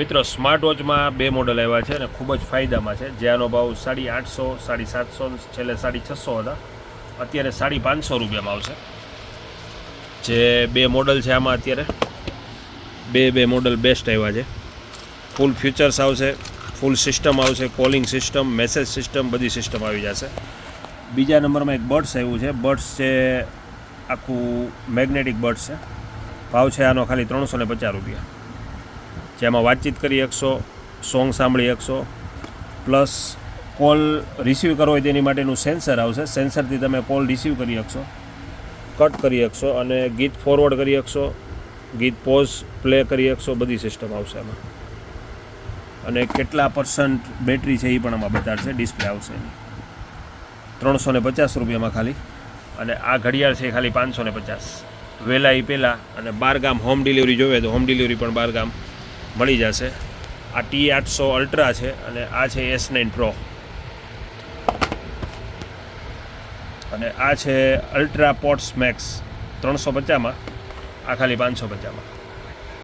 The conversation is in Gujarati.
મિત્રો સ્માર્ટ વોચમાં બે મોડલ આવ્યા છે અને ખૂબ જ ફાયદામાં છે. જેનો ભાવ 850, 750, છેલ્લે 650 હતા. અત્યારે 550 રૂપિયામાં આવશે. જે બે મોડલ છે આમાં અત્યારે બે મોડલ બેસ્ટ આવ્યા છે. ફૂલ ફ્યુચર્સ આવશે, ફૂલ સિસ્ટમ આવશે, કોલિંગ સિસ્ટમ, મેસેજ સિસ્ટમ, બધી સિસ્ટમ આવી જશે. બીજા નંબરમાં એક બડ્સ આવ્યું છે. બડ્સ છે આખું મેગ્નેટિક બડ્સ છે. ભાવ છે આનો ખાલી 350 રૂપિયા. જેમાં વાતચીત કરી શકશો, સોંગ સાંભળી શકશો, પ્લસ કોલ રિસીવ કરવો હોય તેની માટેનું સેન્સર આવશે. સેન્સરથી તમે કોલ રિસીવ કરી શકશો, કટ કરી શકશો અને ગીત ફોરવર્ડ કરી શકશો, ગીત પોઝ પ્લે કરી શકશો, બધી સિસ્ટમ આવશે એમાં. અને કેટલા % બેટરી છે એ પણ આમાં બતાડશે, ડિસ્પ્લે આવશે એની. 350 રૂપિયામાં ખાલી. અને આ ઘડિયાળ છે ખાલી 550. વહેલા એ પહેલાં અને 12 ગામ હોમ ડિલિવરી જોવે તો હોમ ડિલિવરી પણ 12 ગામ મળી જશે. આ T800 અલ્ટ્રા છે અને આ છે S9 Pro અને આ છે અલ્ટ્રા પોર્ટ્સ મેક્સ 350માં. આ ખાલી 550માં.